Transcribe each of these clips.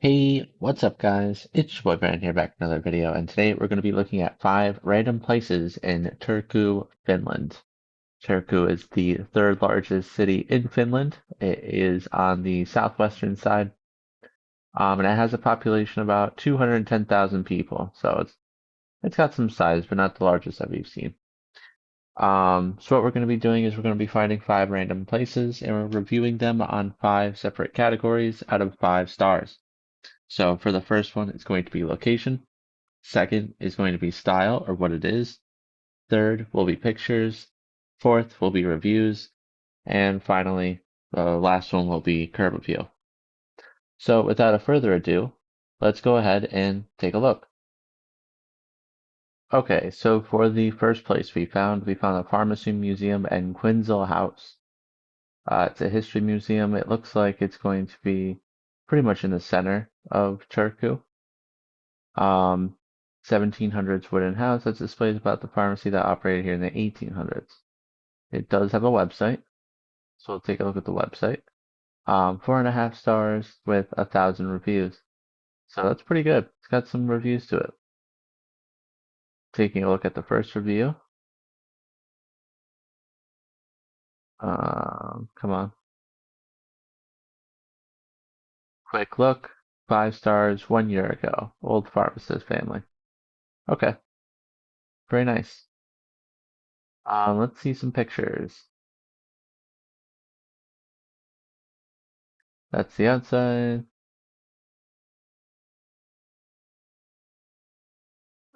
Hey, what's up guys? It's your boy Brandon here back with another video, and today we're going to be looking at 5 random places in Turku, Finland. Turku is the third largest city in Finland. It is on the southwestern side, and it has a population of about 210,000 people. So it's got some size, but not the largest that we've seen. So what we're going to be doing is we're going to be finding 5 random places, and we're reviewing them on 5 separate categories out of 5 stars. So for the first one, it's going to be location. Second is going to be style or what it is. Third will be pictures. Fourth will be reviews. And finally, the last one will be curb appeal. So without a further ado, let's go ahead and take a look. Okay, so for the first place we found a pharmacy museum and Quinzel House. It's a history museum. It looks like it's going to be pretty much in the center of Turku. Um, 1700s wooden house that displays about the pharmacy that operated here in the 1800s. It does have a website, so we'll take a look at the website. 4.5 stars with 1,000 reviews. So that's pretty good. It's got some reviews to it. Taking a look at the first review. Come on. Quick look. 5 stars 1 year ago. Old pharmacist family. Okay, very nice. Let's see some pictures. That's the outside.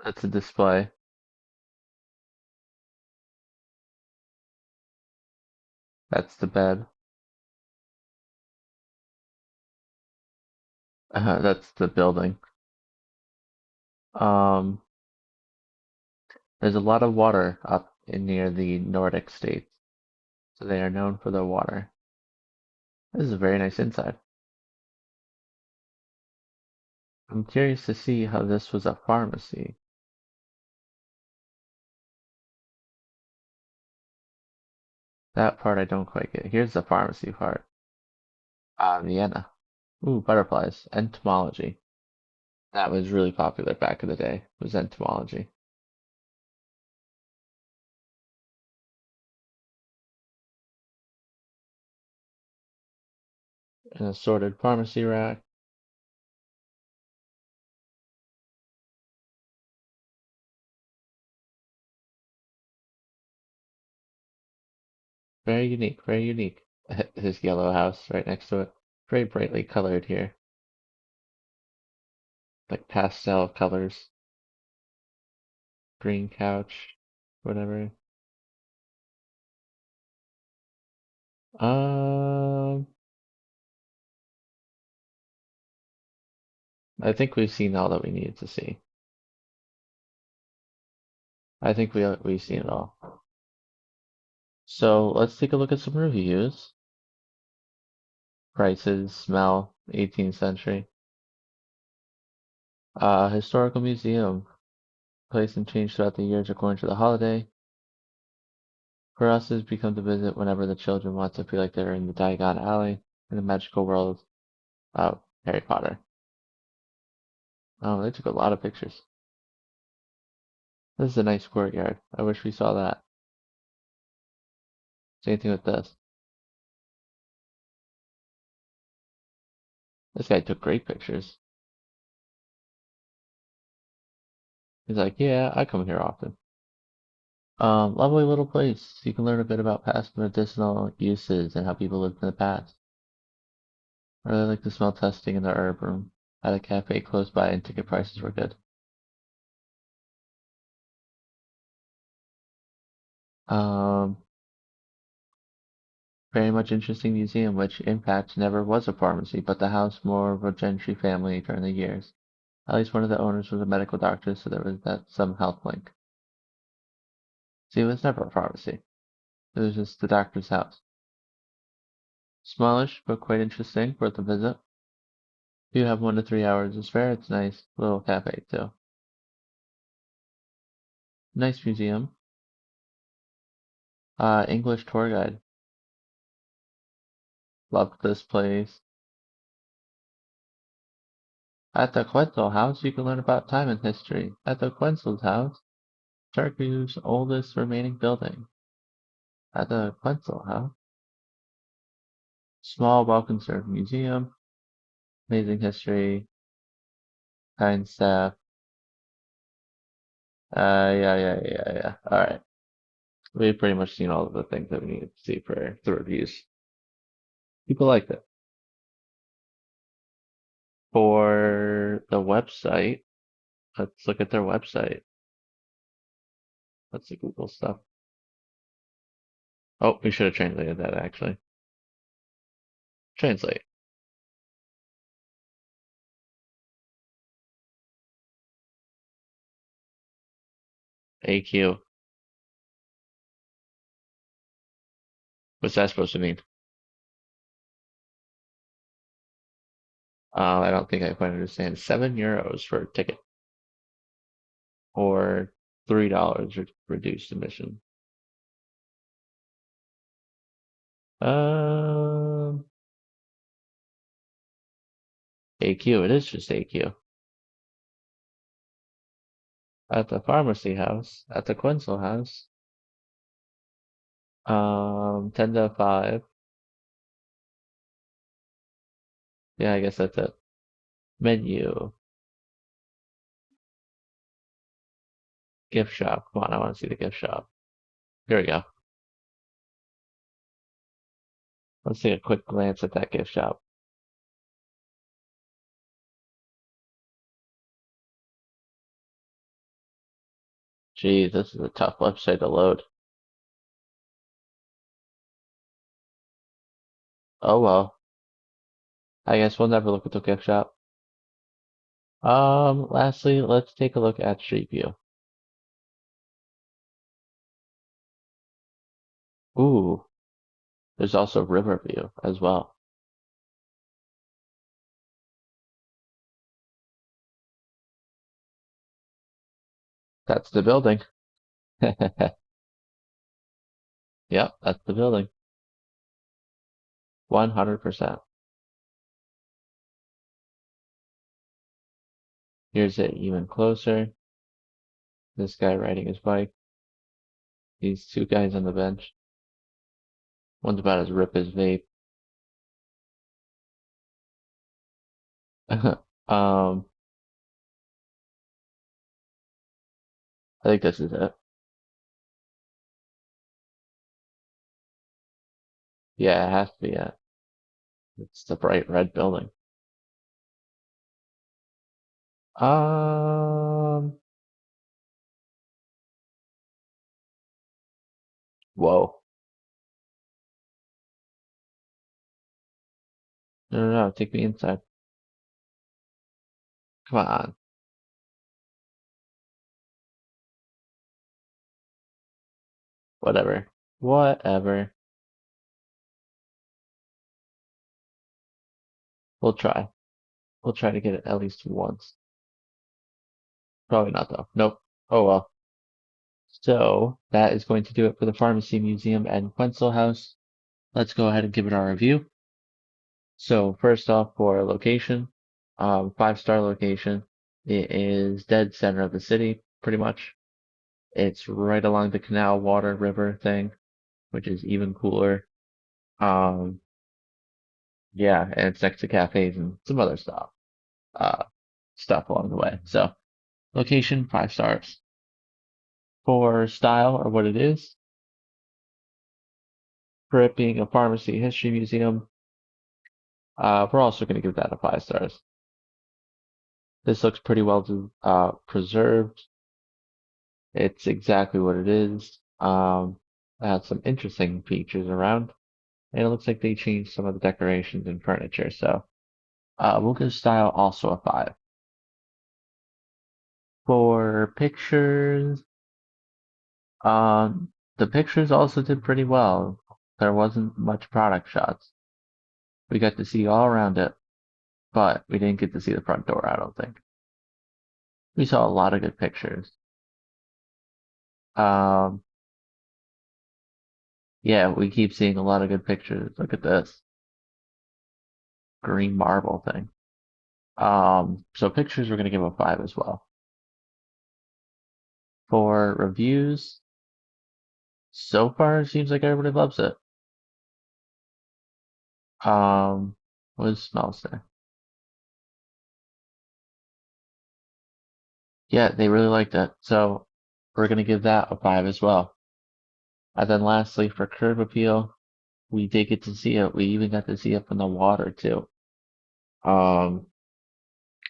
That's a display. That's the bed. That's the building. Um, there's a lot of water up in near the Nordic states, so they are known for their water. This is a very nice inside. I'm curious to see how this was a pharmacy. That part I don't quite get. Here's the pharmacy part. Vienna. Ooh, butterflies. Entomology. That was really popular back in the day, was entomology. An assorted pharmacy rack. Very unique, very unique. His yellow house right next to it. Very brightly colored here. Like pastel colors. Green couch, whatever. Um, I think we've seen all that we needed to see. I think we've seen it all. So let's take a look at some reviews. Prices, smell, 18th century. Historical museum, placed and changed throughout the years according to the holiday. For us, it's become to visit whenever the children want to feel like they're in the Diagon Alley in the magical world of Harry Potter. Oh, they took a lot of pictures. This is a nice courtyard. I wish we saw that. Same thing with this. This guy took great pictures. He's like, yeah, I come here often. Lovely little place. You can learn a bit about past medicinal uses and how people lived in the past. I really like the smell testing in the herb room. Had a cafe close by and ticket prices were good. Um, Very much interesting museum, which in fact never was a pharmacy, but the house more of a gentry family during the years. At least one of the owners was a medical doctor, so there was that some health link. See, it was never a pharmacy. It was just the doctor's house. Smallish, but quite interesting, worth a visit. If you have 1 to 3 hours to spare, it's nice. Little cafe too. Nice museum. English tour guide. Loved this place. At the Quetzal House, you can learn about time and history. At the Quetzal's house, Turkey's oldest remaining building. At the Quetzal House, small, well-conserved museum, amazing history, kind staff. Yeah. All right. We've pretty much seen all of the things that we needed to see for the reviews. People liked it. For the website, let's look at their website. That's the Google stuff. Oh, we should have translated that actually. Translate. AQ. What's that supposed to mean? I don't think I quite understand. €7 for a ticket, or $3 reduced admission. Um, AQ. It is just AQ. At the pharmacy house, at the Quinzel house, 10 to 5. Yeah, I guess that's it. Menu, gift shop. Come on, I want to see the gift shop. Here we go. Let's take a quick glance at that gift shop. Geez, this is a tough website to load. Oh well. I guess we'll never look at the gift shop. Lastly, let's take a look at Street View. Ooh, there's also River View as well. That's the building. Yep, that's the building. 100%. Here's it even closer. This guy riding his bike. These two guys on the bench. One's about as rip as vape. Um, I think this is it. Yeah, it has to be it. It's the bright red building. Um, Whoa. No, take me inside. Come on. Whatever. Whatever. We'll try. We'll try to get it at least once. Probably not though. Nope. Oh well. So that is going to do it for the Pharmacy Museum and Quetzal House. Let's go ahead and give it our review. So first off, for location, 5-star location. It is dead center of the city, pretty much. It's right along the canal, water, river thing, which is even cooler. Um, yeah, and it's next to cafes and some other uh, stuff along the way. So location, 5 stars. For style or what it is, for it being a pharmacy history museum, we're also going to give that a 5 stars. This looks pretty well preserved. It's exactly what it is. It has some interesting features around, and it looks like they changed some of the decorations and furniture. So we'll give style also a 5. For pictures, the pictures also did pretty well. There wasn't much product shots. We got to see all around it, but we didn't get to see the front door, I don't think. We saw a lot of good pictures. Um, yeah, we keep seeing a lot of good pictures. Look at this green marble thing. So pictures we're gonna give a 5 as well. For reviews, so far it seems like everybody loves it. What smells there? Yeah, they really liked it. So we're gonna give that a 5 as well. And then lastly, for curb appeal, we did get to see it. We even got to see it from the water too. Um,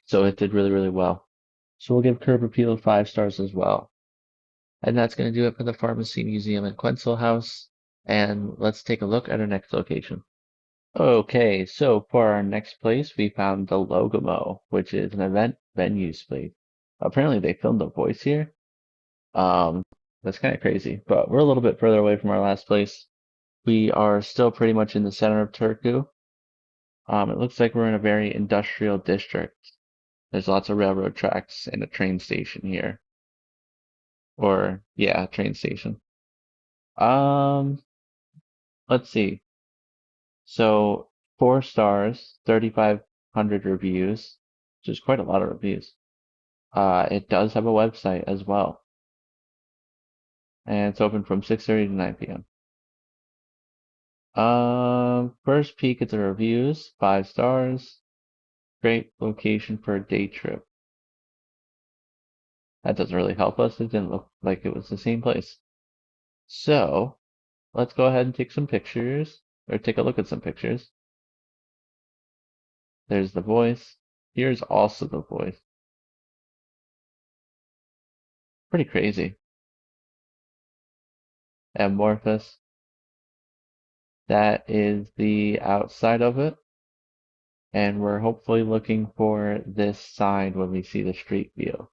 so it did really, really well. So we'll give curb appeal 5 stars as well. And that's going to do it for the Pharmacy Museum in Quetzal House. And let's take a look at our next location. Okay, so for our next place, we found the Logamo, which is an event venue space. Apparently they filmed a voice here. Um, that's kind of crazy, but we're a little bit further away from our last place. We are still pretty much in the center of Turku. It looks like we're in a very industrial district. There's lots of railroad tracks and a train station here. Or, yeah, train station. Um, let's see. So 4 stars, 3,500 reviews, which is quite a lot of reviews. It does have a website as well, and it's open from 6:30 to 9 p.m. First peek at the reviews, 5 stars. Great location for a day trip. That doesn't really help us. It didn't look like it was the same place. So let's go ahead and take some pictures, or take a look at some pictures. There's the voice. Here's also the voice. Pretty crazy. Amorphous. That is the outside of it. And we're hopefully looking for this side when we see the street view.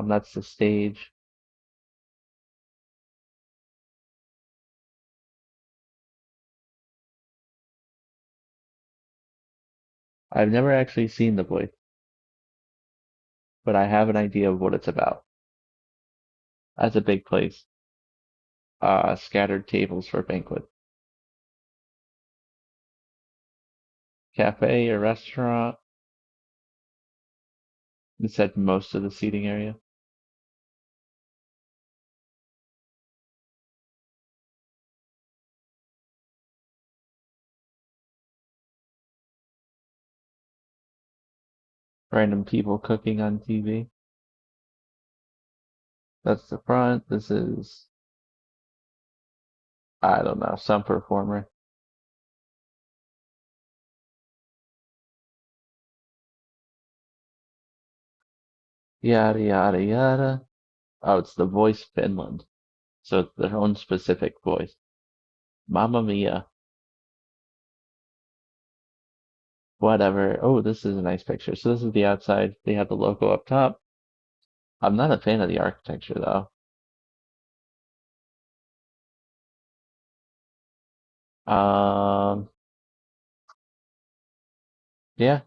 That's the stage. I've never actually seen the voice, but I have an idea of what it's about. That's a big place. Scattered tables for banquet. Cafe or restaurant. It said most of the seating area. Random people cooking on TV. That's the front. This is, I don't know, some performer. Yada, yada, yada. Oh, it's the voice Finland. So it's their own specific voice. Mamma mia. Whatever. Oh, this is a nice picture. So this is the outside. They have the logo up top. I'm not a fan of the architecture though. Um, yeah,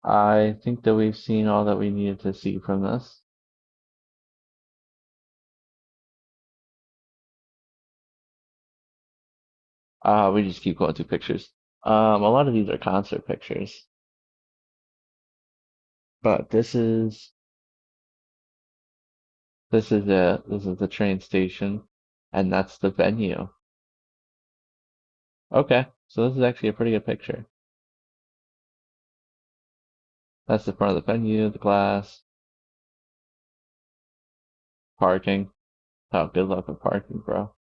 I think that we've seen all that we needed to see from this. We just keep going through pictures. A lot of these are concert pictures, but this is the train station, and that's the venue. Okay, so this is actually a pretty good picture. That's the front of the venue, the glass, parking. Oh, good luck with parking, bro.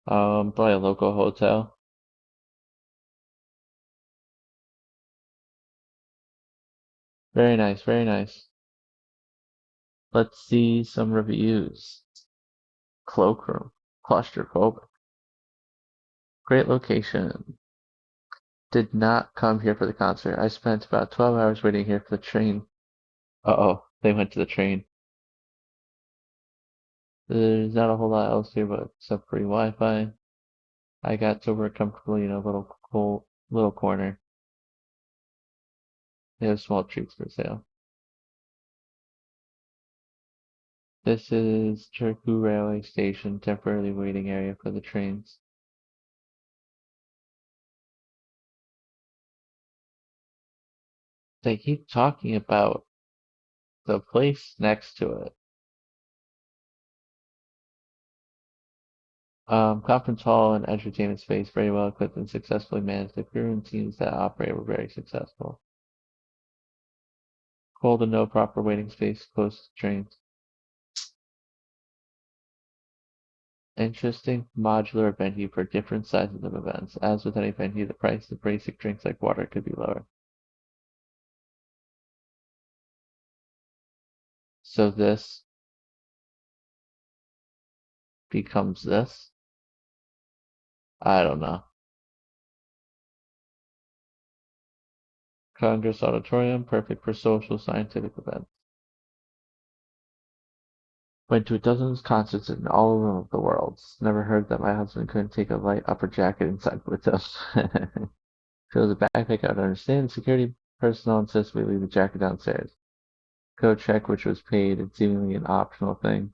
Probably a local hotel. Very nice, very nice. Let's see some reviews. Cloakroom, claustrophobic. Great location. Did not come here for the concert. I spent about 12 hours waiting here for the train. Uh-oh, they went to the train. There's not a whole lot else here but some free Wi-Fi. I got to work comfortably in a little cool little corner. They have small treats for sale. This is Turku railway station, temporarily waiting area for the trains. They keep talking about the place next to it. Conference hall and entertainment space, very well equipped and successfully managed. The crew and teams that operate were very successful. Cold and no proper waiting space close to trains. Interesting modular venue for different sizes of events. As with any venue, the price of basic drinks like water could be lower. So this becomes this? I don't know. Congress Auditorium, perfect for social scientific events. Went to a dozen concerts in all of the world. Never heard that my husband couldn't take a light upper jacket inside with us. Shows a backpack, I would understand. Security personnel insist we leave the jacket downstairs. Coat check, which was paid and seemingly an optional thing.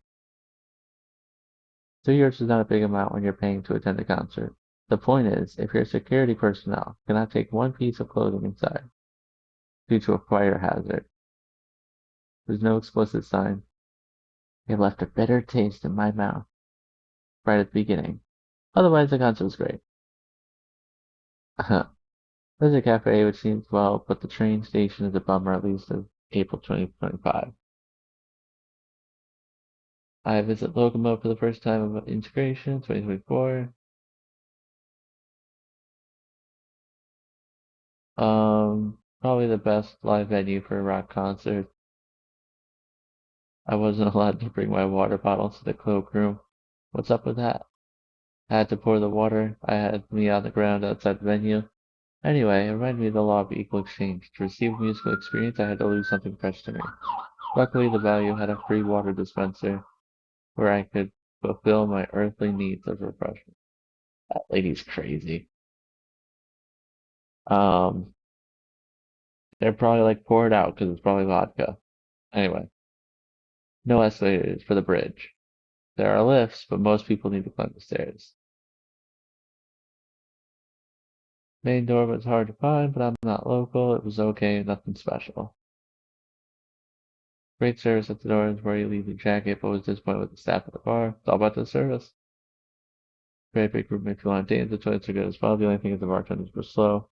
€3 is not a big amount when you're paying to attend a concert. The point is, if you're security personnel, you cannot take one piece of clothing inside due to a fire hazard. There's no explicit sign. It left a bitter taste in my mouth right at the beginning. Otherwise, the concert was great. There's a cafe which seems well, but the train station is a bummer at least of April 2025. I visit Locomo for the first time of integration, 2024. Probably the best live venue for a rock concert. I wasn't allowed to bring my water bottles to the cloakroom. What's up with that? I had to pour the water. I had me on the ground outside the venue. Anyway, it reminded me of the law of equal exchange. To receive a musical experience, I had to lose something precious to me. Luckily, the value had a free water dispenser where I could fulfill my earthly needs of refreshment. That lady's crazy. Um, they're probably like, pour it out because it's probably vodka. Anyway, no escalators for the bridge. There are lifts, but most people need to climb the stairs. Main door was hard to find, but I'm not local. It was okay, nothing special. Great service at the doors where you leave your jacket, but was disappointed with the staff at the bar. It's all about the service. Very big group makes you want to dance. The toilets are good as well. The only thing is the bartenders were slow.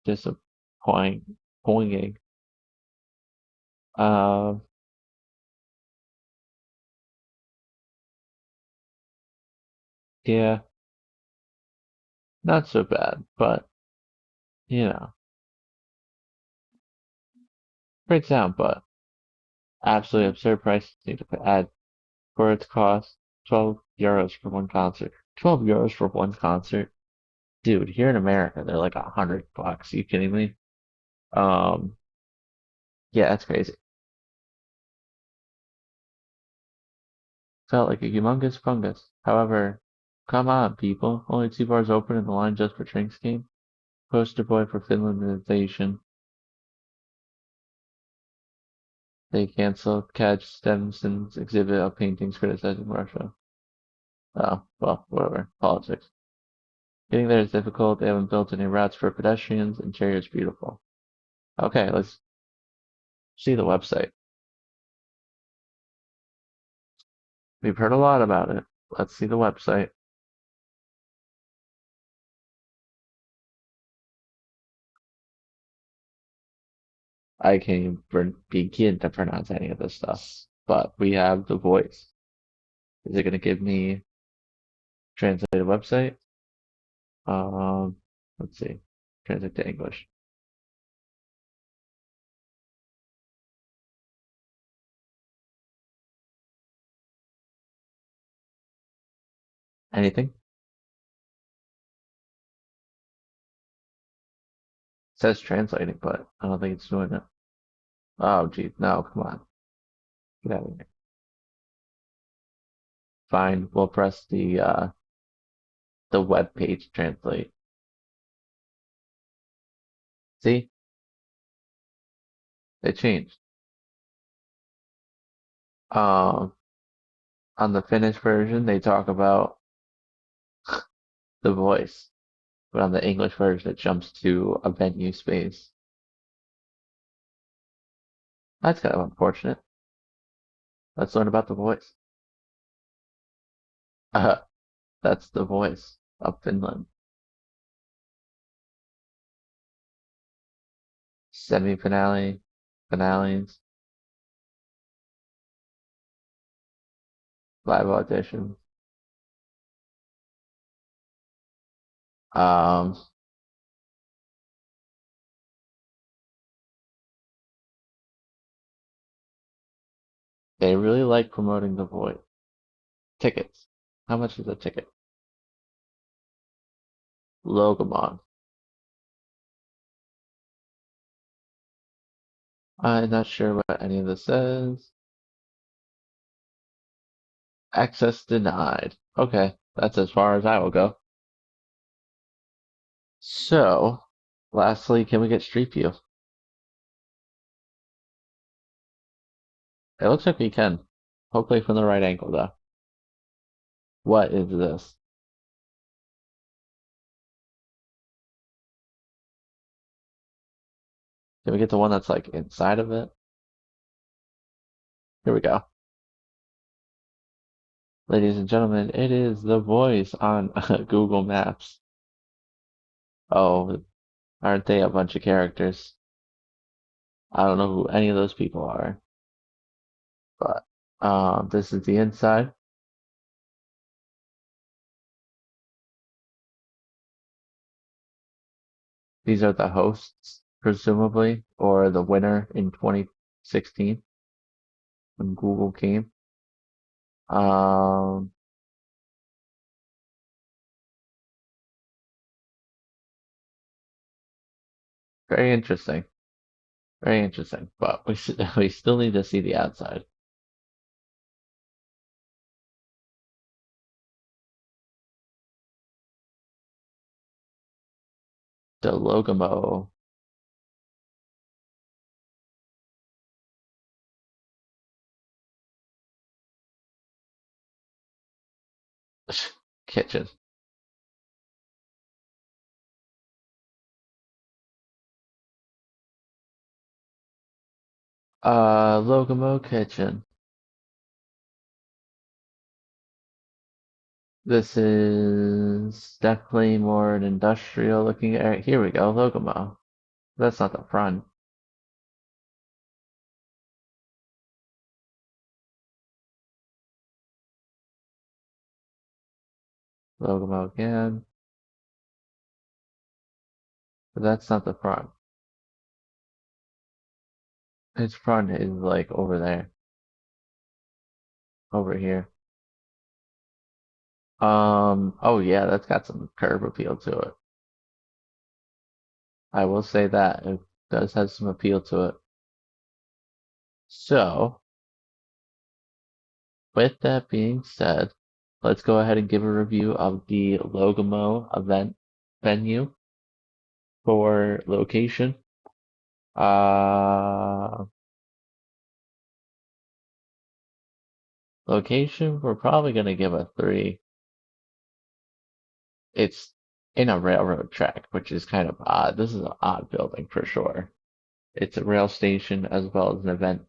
Disappointing. Uh, yeah, not so bad, but you know, breaks down, but absolutely absurd prices need to add for its cost. €12 for one concert. €12 for one concert. Dude, here in America, they're like $100. Are you kidding me? Um, yeah, that's crazy. Felt like a humongous fungus. However, come on, people. Only two bars open and the line just for drinks came. Poster boy for Finlandization. They canceled Catch Stenson's exhibit of paintings criticizing Russia. Oh, well, whatever. Politics. Getting there is difficult. They haven't built any routes for pedestrians, and Cherry beautiful. Okay, let's see the website. We've heard a lot about it. Let's see the website. I can't even begin to pronounce any of this stuff, but we have the voice. Is it going to give me translated website? Um, let's see. Translate to English. Anything? Says translating, but I don't think it's doing it. Oh, geez. No, come on. Get out of here. Fine. We'll press the web page translate. See? They changed. Um, on the Finnish version, they talk about the voice, but on the English version, it jumps to a venue space. That's kind of unfortunate. Let's learn about the voice. Uh, that's the voice of Finland. Semi-finale, finales, live audition. Um, they really like promoting the voice. Tickets. How much is a ticket? Logomon. I'm not sure what any of this says. Access denied. Okay, that's as far as I will go. So, lastly, can we get Street View? It looks like we can. Hopefully from the right angle, though. What is this? Can we get the one that's like inside of it? Here we go. Ladies and gentlemen, it is the voice on Google Maps. Oh, aren't they a bunch of characters? I don't know who any of those people are, but this is the inside. These are the hosts, presumably, or the winner in 2016 when Google came. Um, very interesting, very interesting. But we still need to see the outside. The Logamo kitchen. Logamo kitchen. This is definitely more an industrial looking area. Here we go, Logamo. That's not the front. Logamo again. But that's not the front. Its front is like over there. Over here. Oh yeah, that's got some curb appeal to it. I will say that. It does have some appeal to it. So, with that being said, let's go ahead and give a review of the Logamo event venue for location. Uh, Location, we're probably gonna give a 3. It's in a railroad track, which is kind of odd. This is an odd building for sure. It's a rail station as well as an event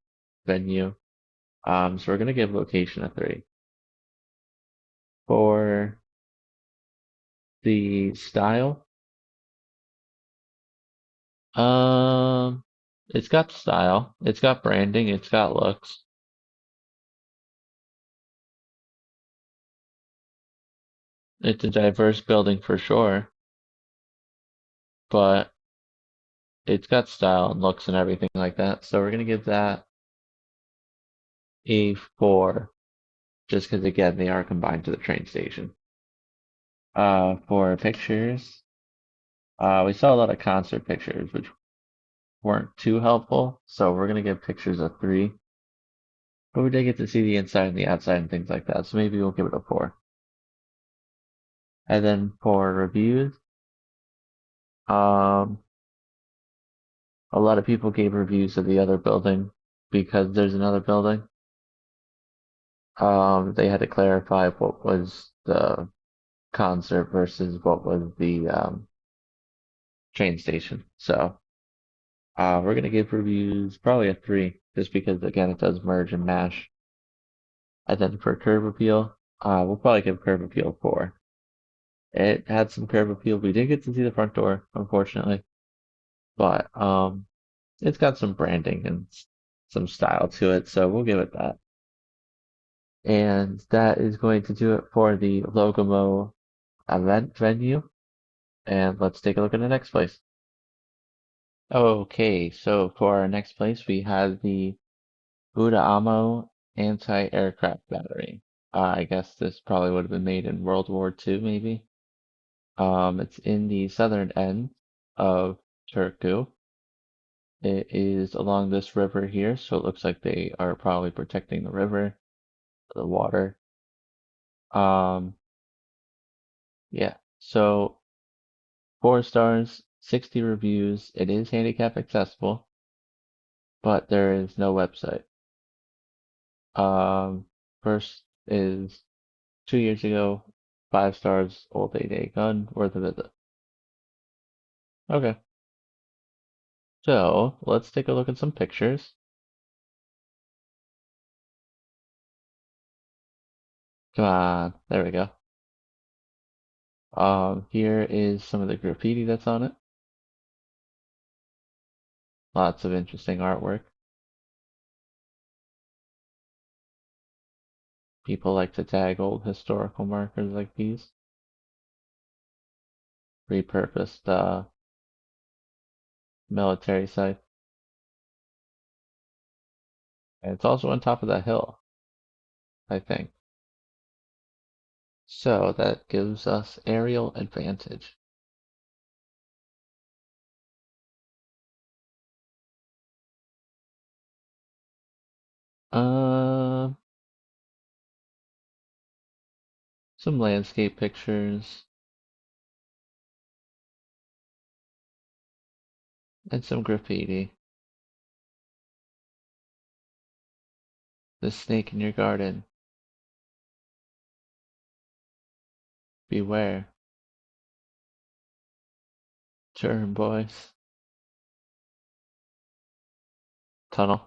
venue. So we're gonna give location a 3. For the style, um, it's got style, it's got branding, it's got looks. It's a diverse building for sure, but it's got style and looks and everything like that. So we're gonna give that a 4, just because again they are combined to the train station. For pictures, we saw a lot of concert pictures, which weren't too helpful, so we're gonna give pictures a 3. But we did get to see the inside and the outside and things like that, so maybe we'll give it a 4. And then for reviews, um, A lot of people gave reviews of the other building because there's another building. They had to clarify what was the concert versus what was the train station. So we're gonna give reviews probably a 3, just because again it does merge and mash. And then for curb appeal, we'll probably give curb appeal 4. It had some curb appeal. We didn't get to see the front door, unfortunately, but it's got some branding and some style to it, so we'll give it that. And that is going to do it for the Logomo event venue. And let's take a look at the next place. Okay, so for our next place, we have the Buda anti-aircraft battery. I guess this probably would have been made in World War II, maybe. It's in the southern end of Turku. It is along this river here, so it looks like they are probably protecting the river, the water. Um, yeah, so 4 stars, 60 reviews. It is handicap accessible, but there is no website. Um, First is 2 years ago, 5 stars, old 8A gun, worth a visit. Okay, so let's take a look at some pictures. Come on, there we go. Here is some of the graffiti that's on it. Lots of interesting artwork. People like to tag old historical markers like these. Repurposed military site. And it's also on top of that hill, I think. So that gives us aerial advantage. Uh, some landscape pictures and some graffiti. The snake in your garden. Beware. Turn, boys. Tunnel.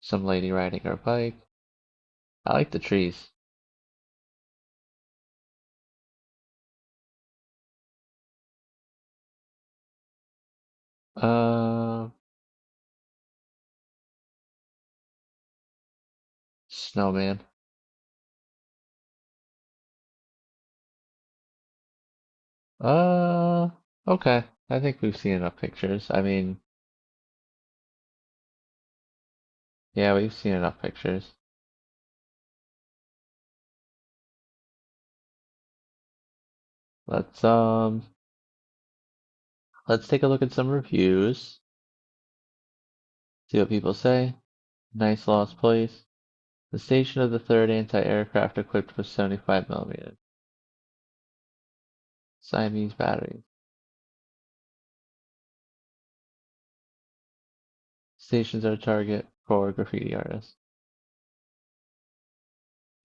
Some lady riding her bike. I like the trees. Uh, Snowman. Uh, okay. I think we've seen enough pictures. I mean, yeah, we've seen enough pictures. Let's um, let's take a look at some reviews. See what people say. Nice lost place. The station of the third anti-aircraft equipped with 75 mm Siamese batteries. Stations are a target for graffiti artists.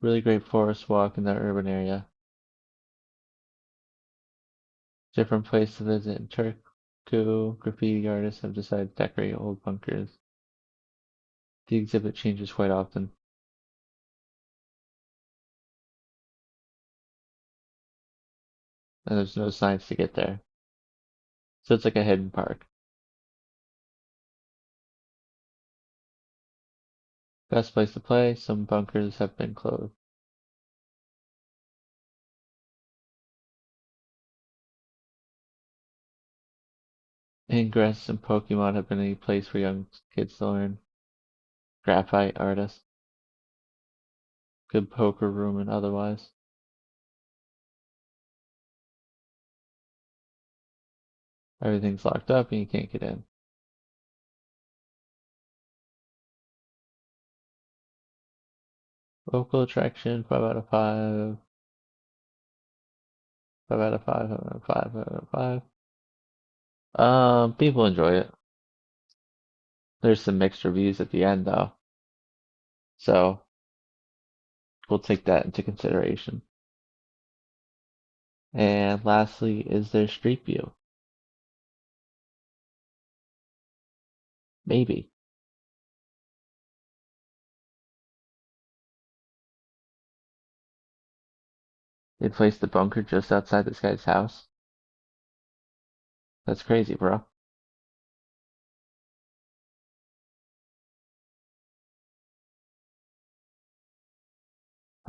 Really great forest walk in that urban area. Different place to visit in Turku. Graffiti artists have decided to decorate old bunkers. The exhibit changes quite often, and there's no signs to get there. So it's like a hidden park. Best place to play, some bunkers have been closed. Ingress and Pokemon have been a place for young kids to learn. Graphite artists, good poker room and otherwise. Everything's locked up and you can't get in. Local attraction, 5 out of 5. 5 out of 5, 5 out of 5. People enjoy it. There's some mixed reviews at the end though, so we'll take that into consideration. And lastly, is there street view? Maybe. They placed the bunker just outside this guy's house. That's crazy, bro.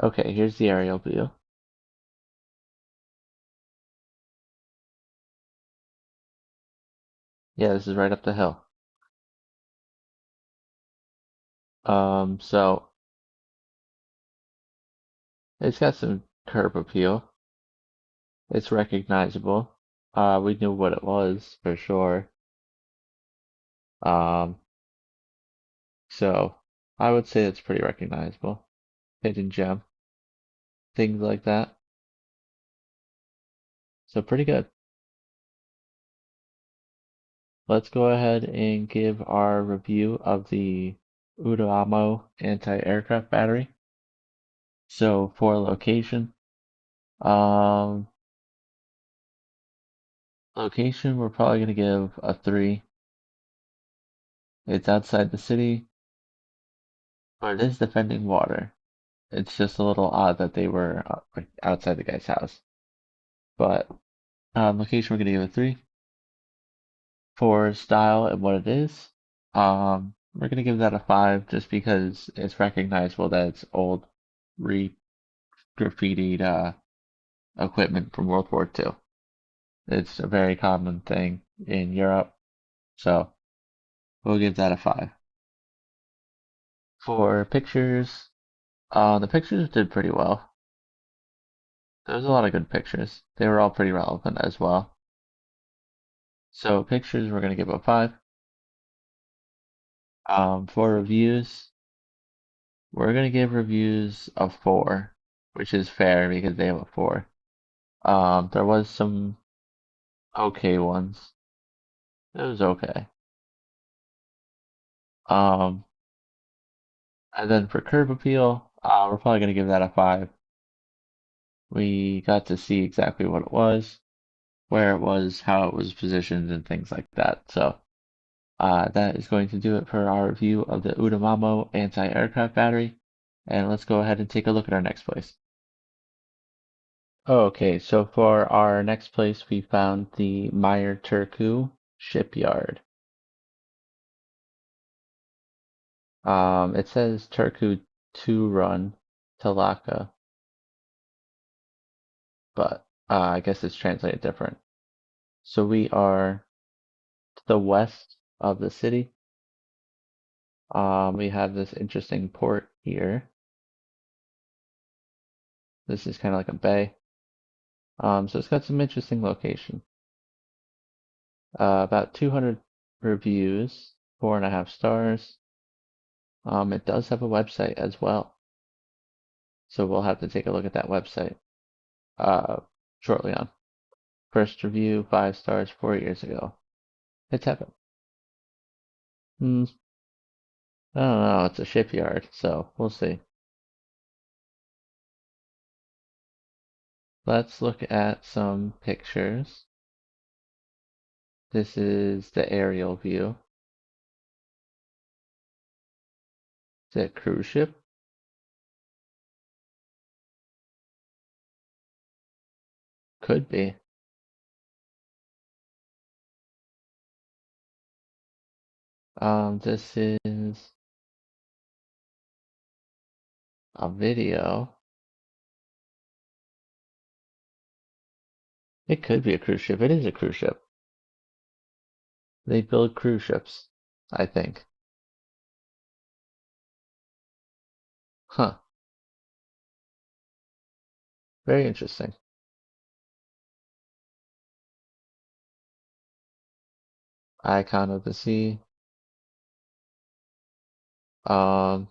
Okay, here's the aerial view. Yeah, this is right up the hill. So it's got some curb appeal. It's recognizable. We knew what it was for sure. Um, so I would say it's pretty recognizable. Hidden gem, things like that. So pretty good. Let's go ahead and give our review of the Udamo anti-aircraft battery. So for location, um, location we're probably gonna give a 3. It's outside the city, but it is defending water. It's just a little odd that they were like outside the guy's house. But location we're gonna give a 3. For style and what it is, we're gonna give that a 5 just because it's recognizable that it's old, re-graffitied equipment from World War II. It's a very common thing in Europe, so we'll give that a 5. For pictures, the pictures did pretty well. There was a lot of good pictures. They were all pretty relevant as well. So pictures, we're gonna give a 5. For reviews, we're gonna give reviews a 4, which is fair because they have a 4. There was some okay ones. It was okay. Um, and then for curb appeal, we're probably gonna give that a 5. We got to see exactly what it was, where it was, how it was positioned, and things like that. So that is going to do it for our review of the Udamamo anti-aircraft battery. And let's go ahead and take a look at our next place. Okay, so for our next place, we found the Meyer Turku shipyard. It says Turku 2 run Talaka, but I guess it's translated different. So we are to the west of the city. We have this interesting port here. This is kind of like a bay. So it's got some interesting location. About 200 reviews, 4.5 stars. It does have a website as well. So we'll have to take a look at that website shortly on. First review, 5 stars 4 years ago. It's heaven. Hmm, I don't know, it's a shipyard, so we'll see. Let's look at some pictures. This is the aerial view. Is it a cruise ship? Could be. This is a video. It could be a cruise ship. It is a cruise ship. They build cruise ships, I think. Huh. Very interesting. Icon of the sea. Um,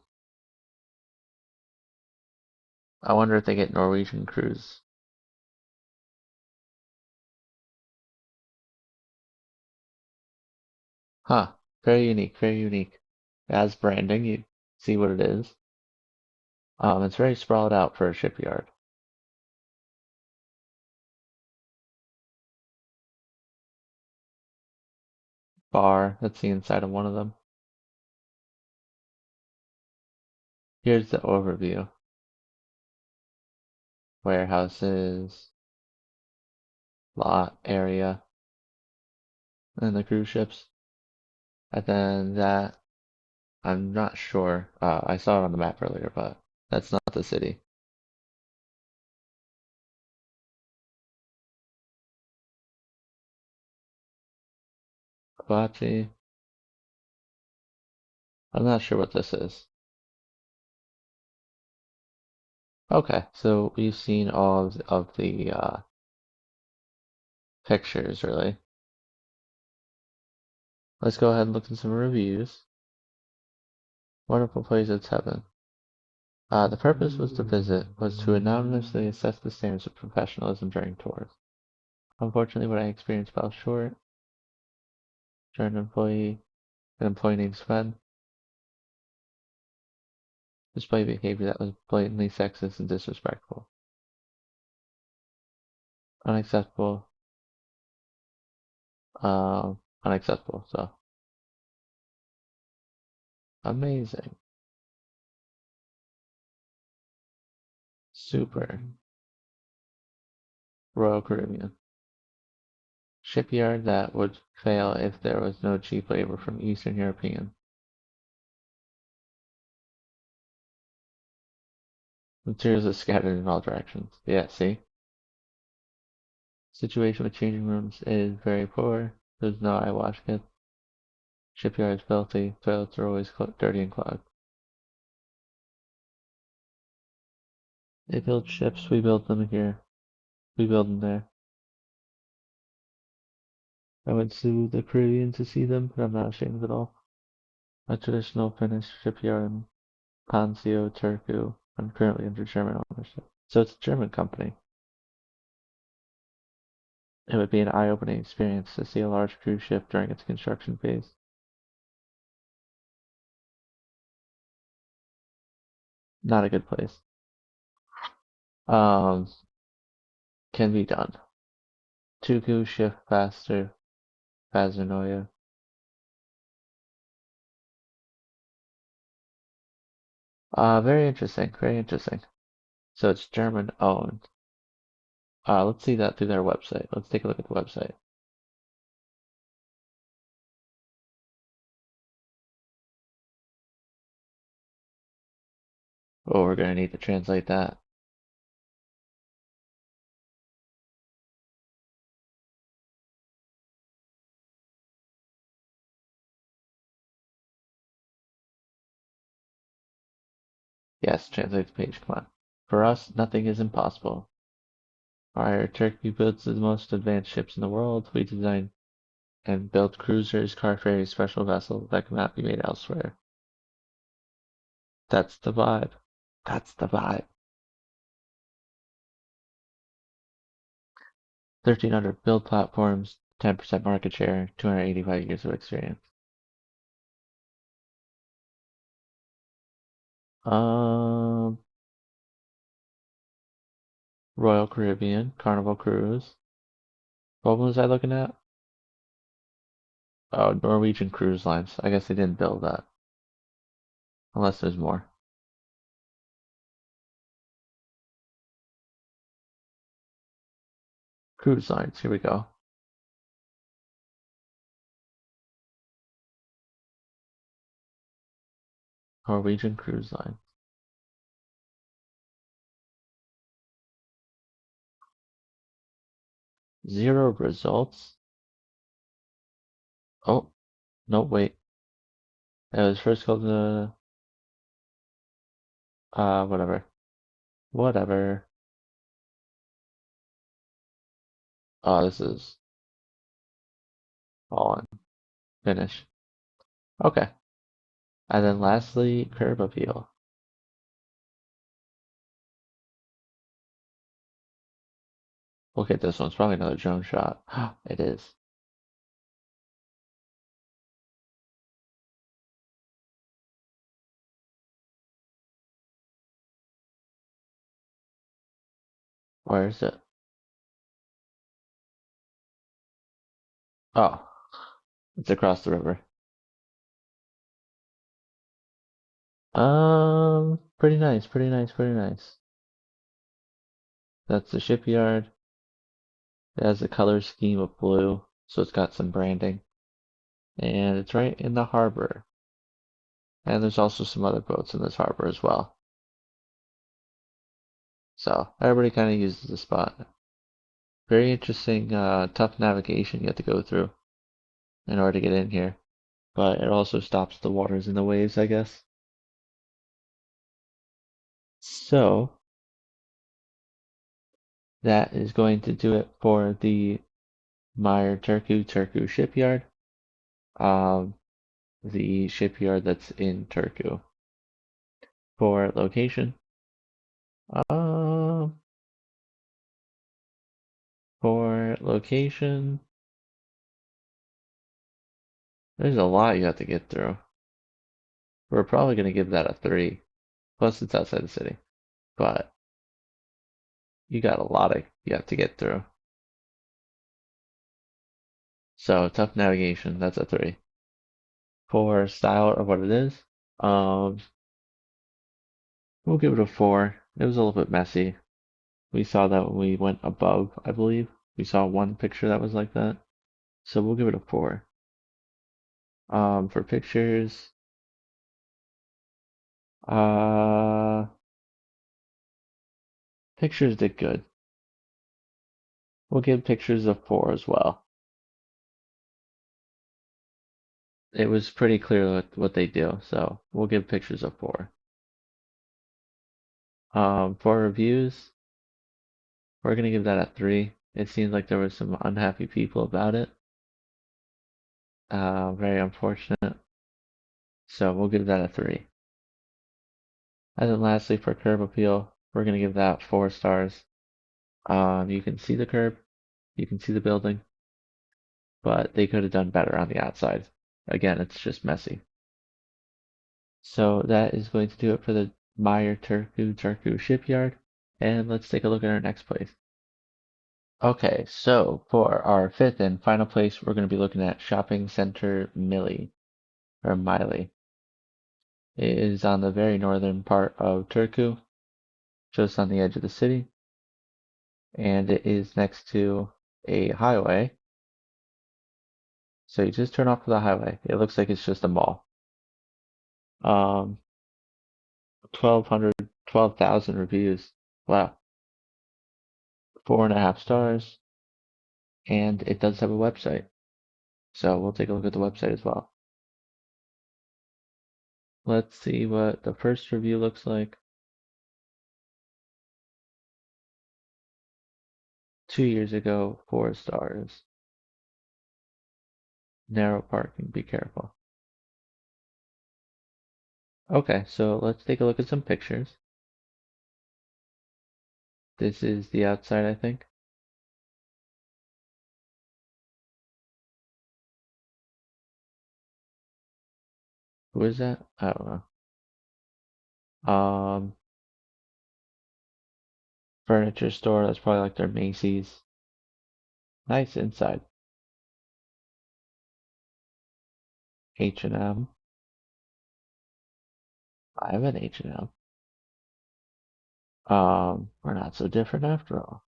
I wonder if they get Norwegian crews. Huh. Very unique, very unique. As branding, you see what it is. It's very sprawled out for a shipyard. Bar, that's the inside of one of them. Here's the overview. Warehouses, lot area, and the cruise ships. And then that, I'm not sure. I saw it on the map earlier, but that's not the city. Kabachi, I'm not sure what this is. Okay, so we've seen all of the pictures, really. Let's go ahead and look at some reviews. Wonderful place, it's heaven. The purpose was to visit was to anonymously assess the standards of professionalism during tours. Unfortunately, what I experienced fell short. During an employee named Sven displayed behavior that was blatantly sexist and disrespectful. Unacceptable. Unacceptable. So amazing. Super. Royal Caribbean. Shipyard that would fail if there was no cheap labor from Eastern European. Materials are scattered in all directions. Yeah, see? Situation with changing rooms is very poor. There's no eye wash kit. Shipyard is filthy. Toilets are always dirty and clogged. They build ships, we build them here. We build them there. I went to the Caribbean to see them, but I'm not ashamed at all. A traditional Finnish shipyard in Pansio, Turku. I'm currently under German ownership. So it's a German company. It would be an eye-opening experience to see a large cruise ship during its construction phase. Not a good place. Um, can be done. Turku shift faster, Fazernoya. Very interesting, very interesting. So it's German owned. Let's see that through their website. Let's take a look at the website. Oh, we're gonna need to translate that. Yes, translate the page, come on. For us, nothing is impossible. Our Turkey builds the most advanced ships in the world. We design and build cruisers, car ferries, special vessels that cannot be made elsewhere. That's the vibe. That's the vibe. 1,300 build platforms, 10% market share, 285 years of experience. Um, Royal Caribbean, Carnival Cruise. What was I looking at? Oh, Norwegian Cruise Lines. I guess they didn't build that. Unless there's more. Cruise lines, here we go. Norwegian Cruise Line. Zero results. Oh, no, wait. It was first called the, whatever. Whatever. Oh, this is all on finish. Okay. And then lastly, curb appeal. Look at this one. It's probably another drone shot. It is. Where is it? Oh, it's across the river. Pretty nice, pretty nice, pretty nice. That's the shipyard. It has a color scheme of blue, so it's got some branding. And it's right in the harbor. And there's also some other boats in this harbor as well. So everybody kind of uses the spot. Very interesting, tough navigation you have to go through in order to get in here. But it also stops the waters and the waves, I guess. So that is going to do it for the Meyer Turku shipyard. Um, the shipyard that's in Turku. For location, um, for location, there's a lot you have to get through. We're probably going to give that a 3. Plus, it's outside the city. But you got a lot of you have to get through. So, tough navigation, that's a 3. For style of what it is, um, we'll give it a 4. It was a little bit messy. We saw that when we went above, I believe. We saw one picture that was like that. So, we'll give it a 4. For pictures, uh, pictures did good. We'll give pictures a 4 as well. It was pretty clear what they do, so we'll give pictures a 4. For reviews, we're gonna give that a 3. It seems like there were some unhappy people about it. Very unfortunate. So we'll give that a 3. And then lastly, for curb appeal, we're gonna give that 4 stars. You can see the curb, you can see the building, but they could have done better on the outside. Again, it's just messy. So that is going to do it for the Meyer Turku shipyard. And let's take a look at our next place. Okay, so for our fifth and final place, we're going to be looking at Shopping Center Mili, or Mili. It is on the very northern part of Turku, just on the edge of the city, and it is next to a highway. So you just turn off to the highway. It looks like it's just a mall. 1,200, 12,000 reviews. Wow. 4.5 stars, and it does have a website. So we'll take a look at the website as well. Let's see what the first review looks like. 2 years ago, 4 stars. Narrow parking, be careful. Okay, so let's take a look at some pictures. This is the outside, I think. Who is that? I don't know. Furniture store, that's probably like their Macy's. Nice inside. H&M. I have an H&M. We're not so different after all.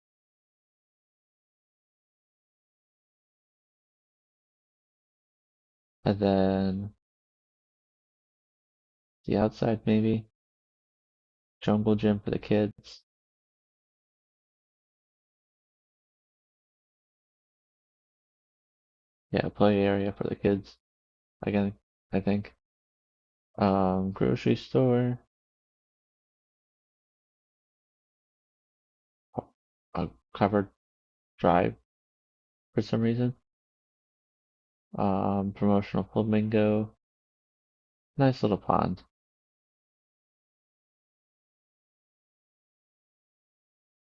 And then the outside maybe. Jungle gym for the kids. Yeah, play area for the kids. Again, I think. Grocery store. A covered drive for some reason. Promotional flamingo. Nice little pond.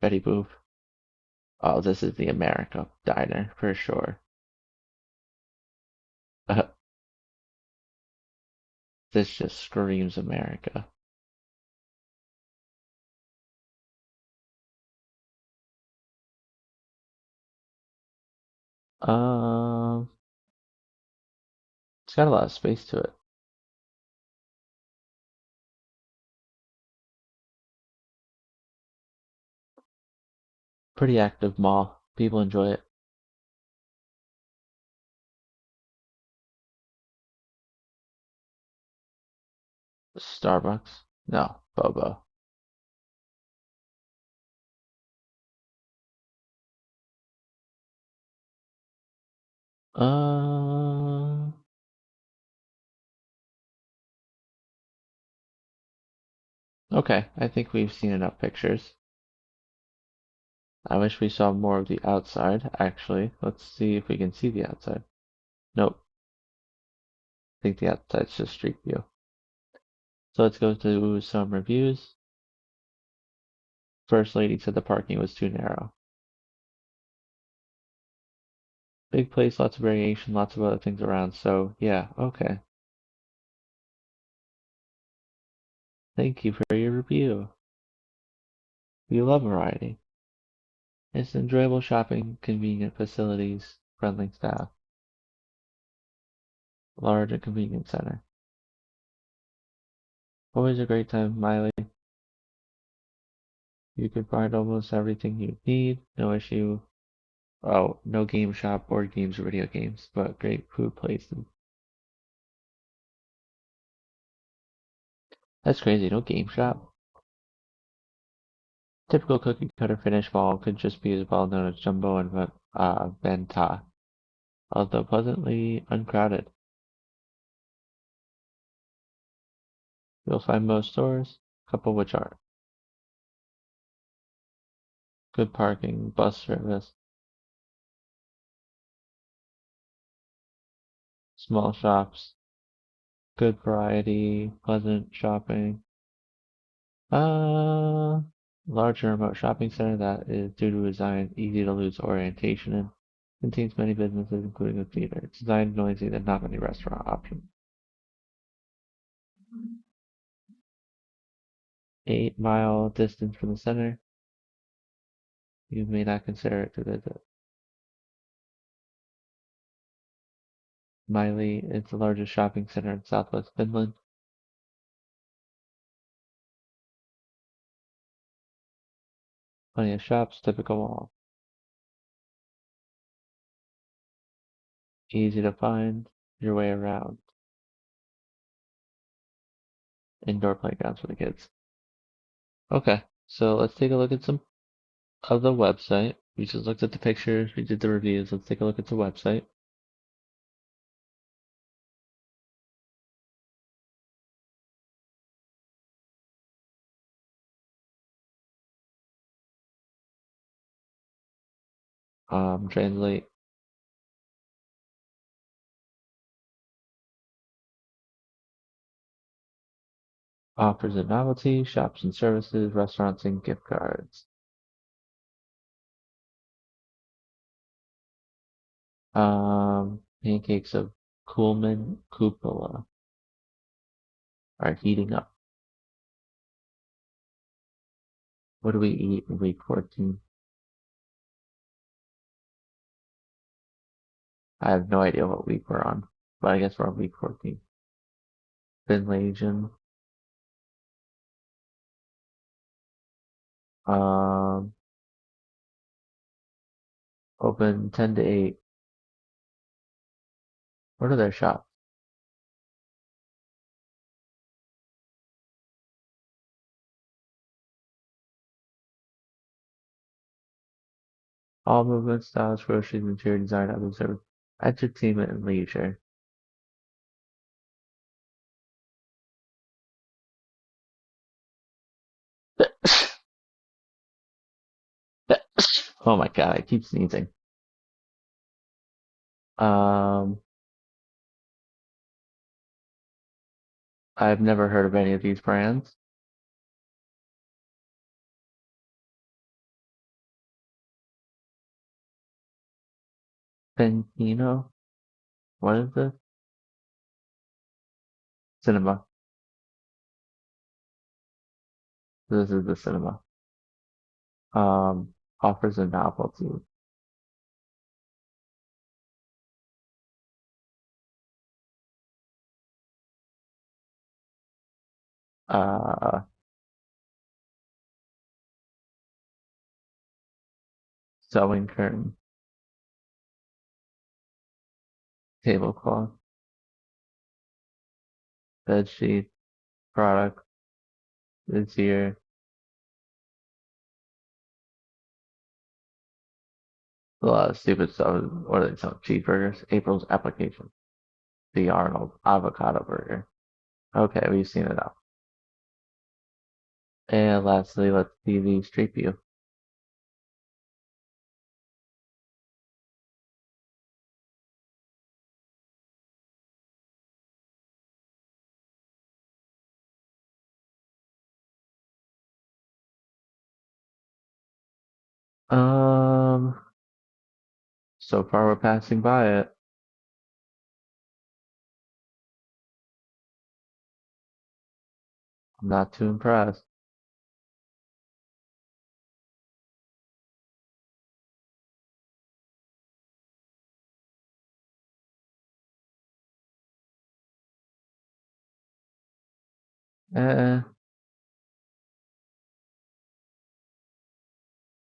Betty Boop. Oh, this is the America diner for sure. This just screams America. Um, it's got a lot of space to it. Pretty active mall. People enjoy it. Starbucks? No, Bobo. Um, okay. I think we've seen enough pictures. I wish we saw more of the outside, actually. Let's see if we can see the outside. Nope. I think the outside's just street view. So let's go to some reviews. First lady said the parking was too narrow. Big place, lots of variation, lots of other things around. So yeah, okay. Thank you for your review. We love variety. It's enjoyable shopping, convenient facilities, friendly staff, large and convenient center. Always a great time, Miley. You can find almost everything you need, no issue. Oh, no game shop or games or video games, but great food places. That's crazy, no game shop. Typical cookie cutter finish mall could just be as well known as Jumbo and Benta, although pleasantly uncrowded. You'll find most stores, a couple which are good parking, bus service, small shops, good variety, pleasant shopping. Uh, Larger remote shopping center that is due to design easy to lose orientation in. Contains many businesses, including a theater. It's designed noisy and not many restaurant options. 8 mile distance from the center. You may not consider it to visit. Miley is the largest shopping center in southwest Finland. Plenty of shops, typical mall. Easy to find your way around. Indoor playgrounds for the kids. Okay, so let's take a look at some of the website. We just looked at the pictures, we did the reviews. Let's take a look at the website. Translate offers and novelty, shops and services, restaurants and gift cards. Pancakes of Kuhlman cupola are heating up. What do we eat in week 14? I have no idea what week we're on, but I guess we're on week 14. Finlaysian. Um, Open 10 to 8. What are their shops? All movement styles, groceries, interior design, other service, entertainment and leisure. Oh my god, I keep sneezing. Um, I've never heard of any of these brands. Pentino. What is this? Cinema. This is the cinema. Offers a novelty. Uh, Sewing curtain, tablecloth, bed sheet, product is here. A lot of stupid stuff. What are they selling? Cheeseburgers. April's application. The Arnold avocado burger. Okay, we've seen it now. And lastly, let's see the street view. Um, so far we're passing by it. I'm not too impressed. Eh,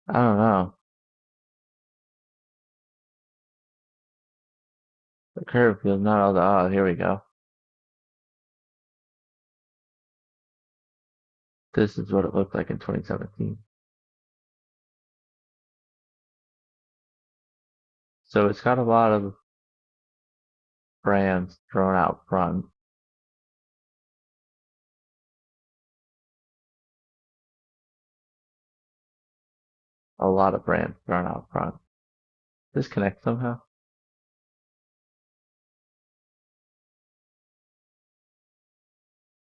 I don't know. The curve feels not all the here we go. This is what it looked like in 2017. So it's got a lot of brands thrown out front. A lot of brands thrown out front. Disconnect somehow.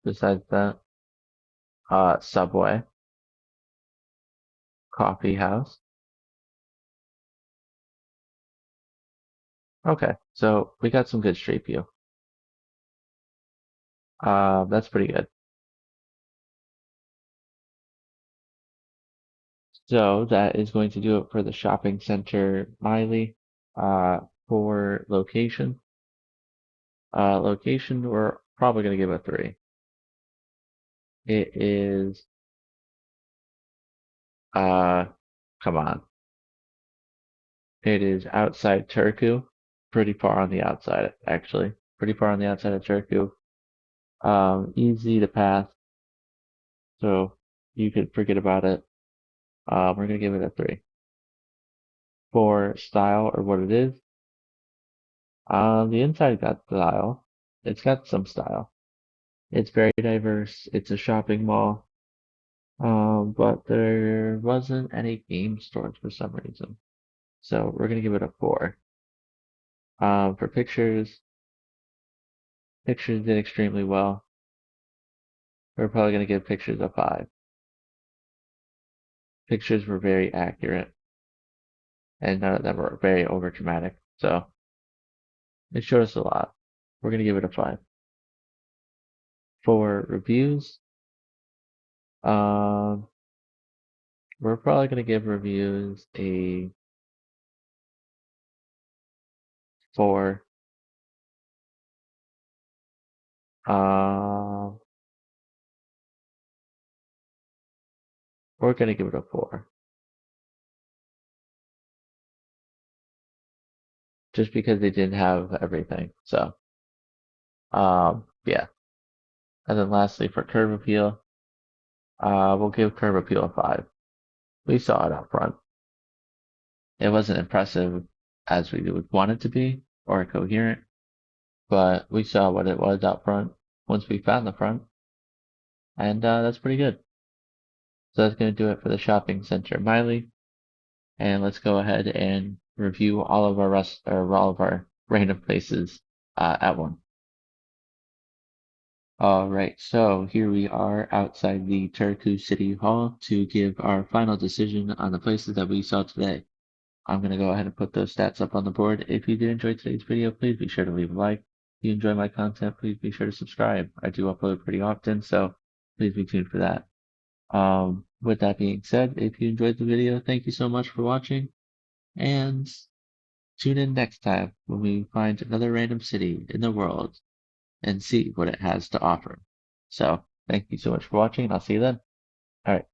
Besides that, Subway, Coffee House. Okay, so we got some good street view. That's pretty good. So that is going to do it for the shopping center Miley. For location, we're probably going to give it a 3. It is, uh, come on. It is outside Turku, pretty far on the outside, actually. Pretty far on the outside of Turku. Easy to pass, so you could forget about it. We're gonna give it a 3. For style or what it is, the inside got style. It's got some style. It's very diverse. It's a shopping mall. But there wasn't any game stores for some reason. So we're gonna give it a 4. For pictures did extremely well. We're probably gonna give pictures a 5. Pictures were very accurate, and none of them were very over dramatic. So it showed us a lot. We're gonna give it a 5. For reviews, um, we're probably gonna give reviews a 4. Um, we're gonna give it a 4, just because they didn't have everything. So, yeah. And then lastly, for curb appeal, we'll give curb appeal a 5. We saw it up front. It wasn't impressive as we would want it to be or coherent, but we saw what it was out front once we found the front, and that's pretty good. So that's going to do it for the shopping center Miley, and let's go ahead and review all of our all of our random places at one. All right, so here we are outside the Turku City Hall to give our final decision on the places that we saw today. I'm going to go ahead and put those stats up on the board. If you did enjoy today's video, please be sure to leave a like. If you enjoy my content, please be sure to subscribe. I do upload pretty often, so please be tuned for that. With that being said, if you enjoyed the video, thank you so much for watching, and tune in next time when we find another random city in the world and see what it has to offer. So, thank you so much for watching, and I'll see you then. All right.